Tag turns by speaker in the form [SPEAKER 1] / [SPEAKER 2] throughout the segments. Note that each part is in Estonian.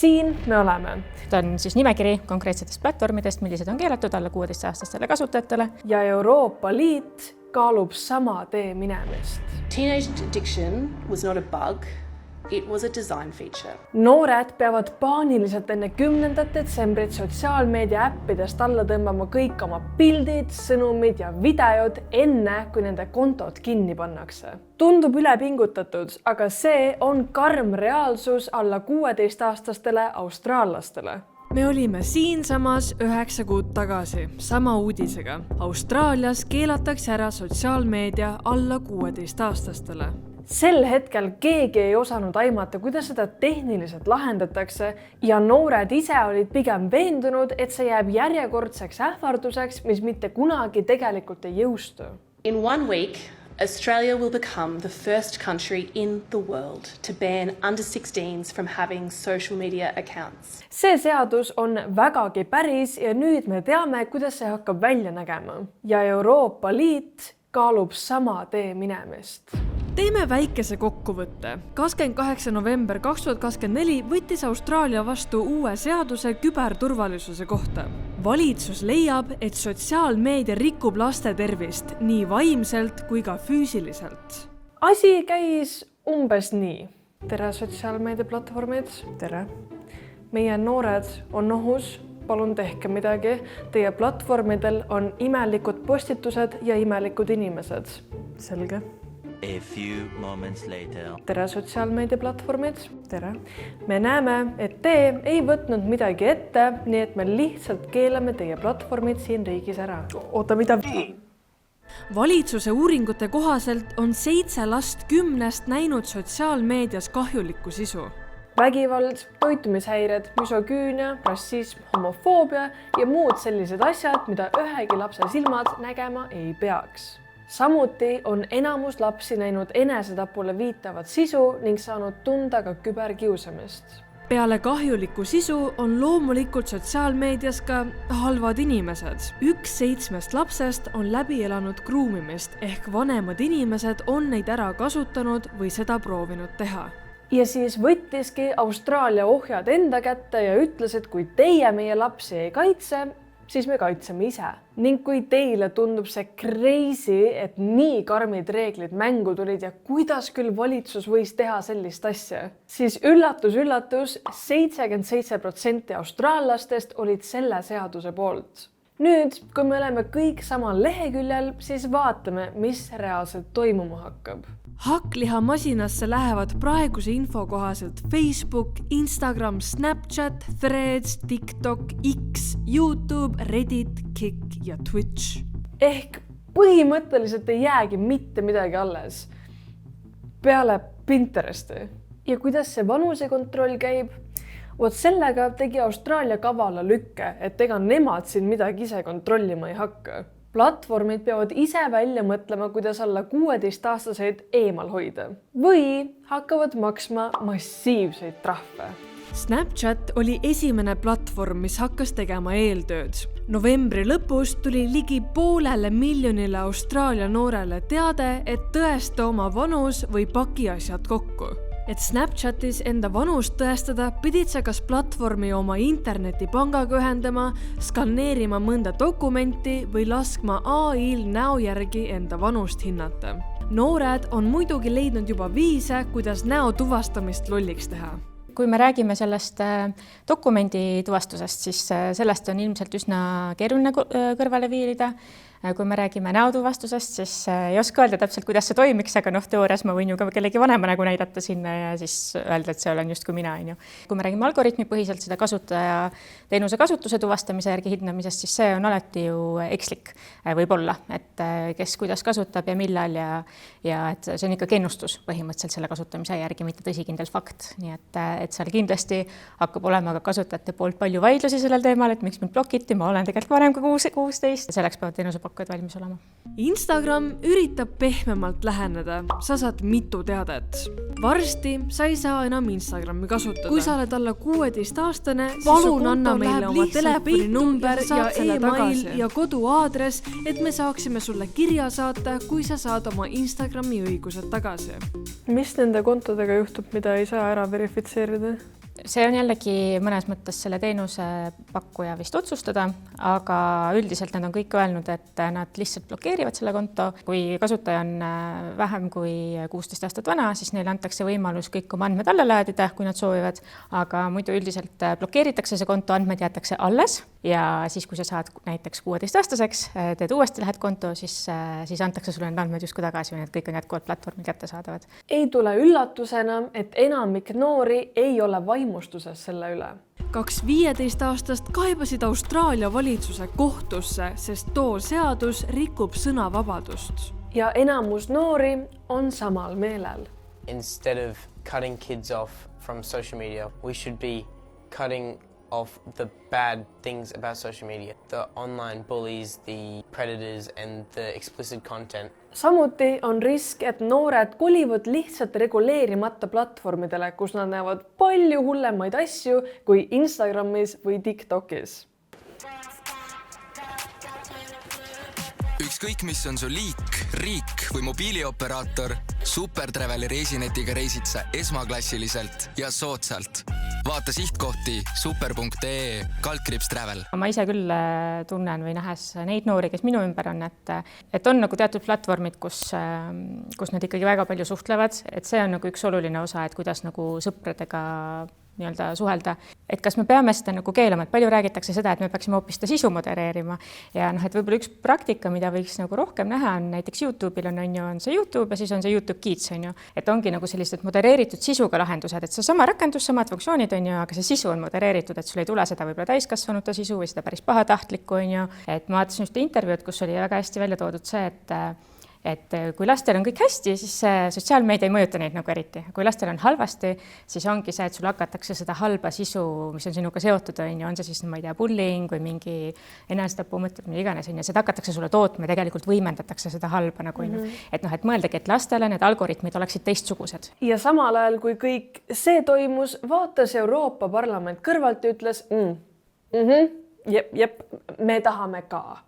[SPEAKER 1] siin me oleme.
[SPEAKER 2] Ta on siis nimekiri konkreetsetest platvormidest, millised on keelatud alla 16-aastastele kasutajatele.
[SPEAKER 1] Ja Euroopa Liit kaalub sama tee minemist.
[SPEAKER 3] Teenage addiction was not a bug. It was a design feature.
[SPEAKER 1] Noored peavad paaniliselt enne 10. detsembrit sotsiaalmeedia äppidest alla tõmbama kõik oma pildid, sõnumid ja videod enne, kui nende kontod kinni pannakse. Tundub ülepingutatud, aga see on karm reaalsus alla 16-aastastele austraallastele. Me olime siinsamas 9 kuud tagasi, sama uudisega. Austraalias keelatakse ära sotsiaalmeedia alla 16-aastastele. Sel hetkel keegi ei osanud aimata, kuidas seda tehniliselt lahendatakse ja noored ise olid pigem veendunud, et see jääb järjekordseks ähvarduseks, mis mitte kunagi tegelikult ei jõustu.
[SPEAKER 3] In 1 week, Australia will become the first country in the world to ban under 16s from having social media accounts.
[SPEAKER 1] See seadus on vägagi päris ja nüüd me teame, kuidas see hakkab välja nägema. Ja Euroopa Liit kaalub sama tee minemist. Teeme väikese kokkuvõtte. 28. november 2024 võttis Austraalia vastu uue seaduse küberturvalisuse kohta. Valitsus leiab, et sotsiaalmeedia rikub laste tervist nii vaimselt kui ka füüsiliselt. Asi käis umbes nii. Tere sotsiaalmeediaplatvormid. Tere. Meie noored on ohus. Palun tehke midagi. Teie platvormidel on imelikud postitused ja imelikud inimesed. Selge.
[SPEAKER 4] A few moments later.
[SPEAKER 1] Tere sotsiaalmeediaplatvormid. Tere. Me näeme, et te ei võtnud midagi ette, nii et me lihtsalt keelame teie platvormid siin riigis ära. Oota, mida? Valitsuse uuringute kohaselt on 7 last 10 näinud sotsiaalmeedias kahjulikku sisu. Vägivald, toitumishäired, misogüünia, rassism, homofoobia ja muud sellised asjad, mida ühegi lapse silmad nägema ei peaks. Samuti on enamus lapsi näinud enesetapule viitavat sisu ning saanud tunda ka küberkiusamist. Peale kahjulikku sisu on loomulikult sotsiaalmeedias ka halvad inimesed. 1 7 lapsest on läbi elanud groomimist ehk vanemad inimesed on neid ära kasutanud või seda proovinud teha. Ja siis võttiski Austraalia ohjad enda kätte ja ütles, et kui teie meie lapsi ei kaitse, siis me kaitseme ise. Ning kui teile tundub see crazy, et nii karmid reeglid mängu tulid ja kuidas küll valitsus võis teha sellist asja, siis üllatus, 77% austraallastest olid selle seaduse poolt. Nüüd, kui me oleme kõik samal leheküljel, siis vaatame, mis reaalselt toimuma hakkab. Hakklihamasinasse lähevad praeguse info kohaselt Facebook, Instagram, Snapchat, Threads, TikTok, X, YouTube, Reddit, Kik ja Twitch. Ehk põhimõtteliselt ei jäägi mitte midagi alles. Peale Pinteresti. Ja kuidas see vanusekontroll käib? Vot sellega tegi Austraalia kavala lükke, et ega nemad siin midagi ise kontrollima ei hakka. Platvormid peavad ise välja mõtlema, kuidas alla 16-aastaseid eemal hoida. Või hakkavad maksma massiivseid trahve. Snapchat oli esimene platvorm, mis hakkas tegema eeltööd. Novembri lõpus tuli ligi 500 miljonile Austraalia noorele teade, et tõesta oma vanus või paki asjad kokku. Et Snapchatis enda vanust tõestada, pidid sa kas platvormi oma internetipangaga ühendama, skanneerima mõnda dokumenti või laskma AI-l näo järgi enda vanust hinnata. Noored on muidugi leidnud juba viise, kuidas näo tuvastamist lolliks teha.
[SPEAKER 2] Kui me räägime sellest dokumendi tuvastusest, siis sellest on ilmselt üsna keeruline kõrvale viilida. Kui me räägime näotuvastusest, siis ei oska öelda täpselt, kuidas see toimiks, aga teoorias ma võin ju ka kellegi vanema nägu näidata sinna ja siis öelda, et see olen just kui mina. Kui me räägime algoritmipõhiselt seda kasutaja teenuse kasutuse tuvastamise järgi hindamisest, siis see on alati ju ekslik võib-olla, et kes kuidas kasutab ja millal ja et see on ikkagi ennustus põhimõtteliselt selle kasutamise järgi, mitte tõsikindel fakt. Nii et seal kindlasti hakkab olema ka kasutajate poolt palju vaidlusi sellel teemal, et miks mind blokiti, ma olen tegelikult vanem kui 16, selleks peavad teenuse pakkujad valmis olema.
[SPEAKER 1] Instagram üritab pehmemalt läheneda. Sa saad mitu teadet. Varsti sa ei saa enam Instagrami kasutada. Kui sa oled alla 16-aastane, palun anna meile oma telefoninumber ja email ja koduaadress, et me saaksime sulle kirja saata, kui sa saad oma Instagrami õigused tagasi. Mis nende kontodega juhtub, mida ei saa ära verifitseerida?
[SPEAKER 2] see on jällegi mõnes mõttes selle teenuse pakkuja vist otsustada, aga üldiselt nad on kõik öelnud, et nad lihtsalt blokeerivad selle konto. Kui kasutaja on vähem kui 16 aastat vana, siis neile antakse võimalus kõik oma andmed alla laadida, kui nad soovivad, aga muidu üldiselt blokeeritakse see konto, andmed jäetakse alles ja siis, kui sa saad näiteks 16-aastaseks, teed uuesti lähed konto, siis antakse sulle need andmed justkui tagasi või need kõik on jätkuvalt platvormil kättesaadavad.
[SPEAKER 1] Ei tule üllatusena, et enamik noori ei ole vaimustuses selle üle.
[SPEAKER 5] 2 15-aastast kaebasid Austraalia valitsuse kohtusse, sest too seadus rikub sõnavabadust.
[SPEAKER 1] Ja enamus noori on samal meelel.
[SPEAKER 6] Instead of cutting kids off from social media, we should be cutting off the bad things about social media. The online bullies, the predators and the explicit content.
[SPEAKER 1] Samuti on risk, et noored kolivad lihtsalt reguleerimata platvormidele, kus nad näevad palju hullemaid asju kui Instagramis või TikTokis.
[SPEAKER 7] Ükskõik, mis on su liik, riik või mobiilioperaator, Supertraveli reisinetiga reisid sa esmaklassiliselt ja soodsalt. Vaata sihtkohti super.ee/travel.
[SPEAKER 2] Ma ise küll tunnen või nähes neid noori, kes minu ümber on, et on nagu teatud platvormid, kus nad ikkagi väga palju suhtlevad, et see on nagu üks oluline osa, et kuidas nagu sõpradega nii-öelda suhelda. Et kas me peame seda nagu keelama, et palju räägitakse seda, et me peaksime hoopis seda sisu modereerima. Ja et võib-olla üks praktika, mida võiks nagu rohkem näha, on näiteks YouTube'il on see YouTube ja siis on see YouTube Kids, et ongi nagu sellised modereeritud sisuga lahendused, et see sama rakendus, samad funktsioonid, aga see sisu on modereeritud, et sul ei tule seda võib-olla täiskasvanuta sisu või seda päris pahatahtlikku, et ma vaatasin just intervjuud, kus oli väga hästi välja toodud see, et kui lastel on kõik hästi, siis sotsiaalmeedia ei mõjuta neid nagu eriti. Kui lastel on halvasti, siis ongi see, et sul hakatakse seda halba sisu, mis on sinuga seotud, on see siis, ma ei tea, bullying või mingi enesetapu mõtted, mida iganes, seda hakatakse sulle tootma ja tegelikult võimendatakse seda halba nagu, et mõeldagi, et lastele need algoritmid oleksid teistsugused.
[SPEAKER 1] Ja samal ajal, kui kõik see toimus, vaatas Euroopa Parlament kõrvalt ja ütles, jep, me tahame ka.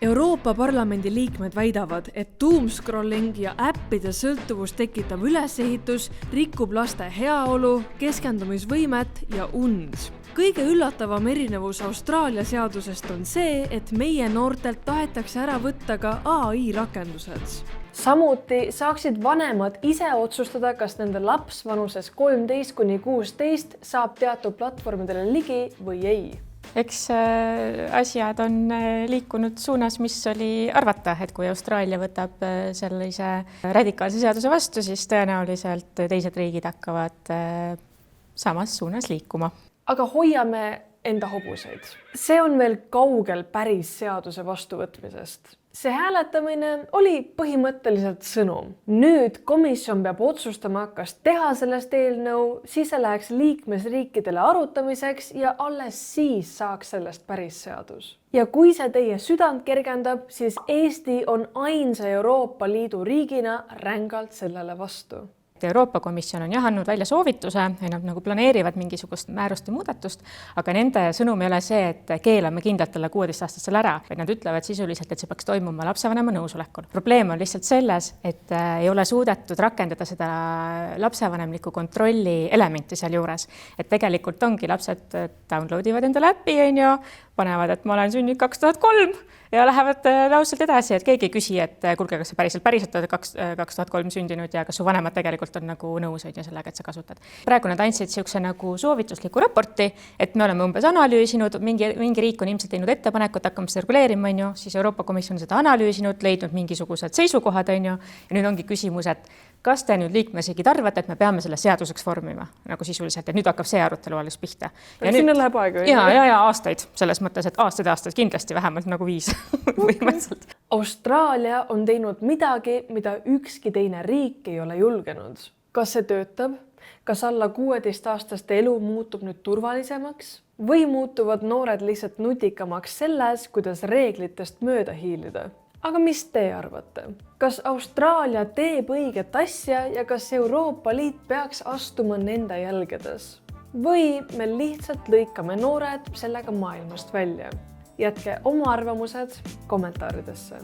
[SPEAKER 5] Euroopa Parlamendi liikmed väidavad, et doomscrolling ja äppide sõltuvust tekitav ülesehitus rikub laste heaolu, keskendumisvõimet ja und. Kõige üllatavam erinevus Austraalia seadusest on see, et meie noortelt tahetakse ära võtta ka AI rakendused.
[SPEAKER 1] Samuti saaksid vanemad ise otsustada, kas nende laps vanuses 13–16 saab teatud platvormidele ligi või ei.
[SPEAKER 2] Eks asjad on liikunud suunas, mis oli arvata, et kui Austraalia võtab sellise radikaalse seaduse vastu, siis tõenäoliselt teised riigid hakkavad samas suunas liikuma.
[SPEAKER 1] Aga hoiame enda hobuseid. See on veel kaugel päris seaduse vastuvõtmisest. See hääletamine oli põhimõtteliselt sõnum. Nüüd komisjon peab otsustama, kas teha sellest eelnõu, siis see läheks liikmesriikidele arutamiseks ja alles siis saaks sellest päris seadus. Ja kui see teie südant kergendab, siis Eesti on ainsa Euroopa Liidu riigina rängalt sellele vastu.
[SPEAKER 2] Euroopa Komisjon on andnud välja soovituse, nad nagu planeerivad mingisugust määruste muudatust, aga nende sõnum ei ole see, et keelame kindlalt talle 16-aastasel ära, vaid nad ütlevad sisuliselt, et see peaks toimuma lapsevanema nõusolekul. Probleem on lihtsalt selles, et ei ole suudetud rakendada seda lapsevanemliku kontrolli elementi seal juures. Et tegelikult ongi lapsed downloadivad endale äppi, panevad, et ma olen sündinud 2003 ja lähevad lausselt edasi, et keegi ei küsi, et kuulge, kas sa päriselt oled 2003 sündinud ja kas su vanemad tegelikult on nagu nõus sellega, et sa kasutad. Praegu nad andsid siukse nagu soovitusliku raporti, et me oleme umbes analüüsinud, mingi riik on ilmselt teinud ettepanekut, hakkame seda reguleerima, siis Euroopa Komisjon on seda analüüsinud, leidnud mingisugused seisukohad, ja nüüd ongi küsimus, et kas te nüüd liikmesriigid arvate, et me peame selle seaduseks vormima nagu sisuliselt, et nüüd hakkab see arutelu alles pihta.
[SPEAKER 1] Ja sinna läheb aega.
[SPEAKER 2] Ja aastaid, selles mõttes, et aastaid kindlasti vähemalt nagu 5 põhimõtteliselt.
[SPEAKER 1] Austraalia on teinud midagi, mida ükski teine riik ei ole julgenud. Kas see töötab? Kas alla 16-aastaste elu muutub nüüd turvalisemaks? Või muutuvad noored lihtsalt nutikamaks selles, kuidas reeglitest mööda hiilida? Aga mis te arvate? Kas Austraalia teeb õiget asja ja kas Euroopa Liit peaks astuma nende jälgedes? Või me lihtsalt lõikame noored sellega maailmast välja? Jätke oma arvamused kommentaaridesse.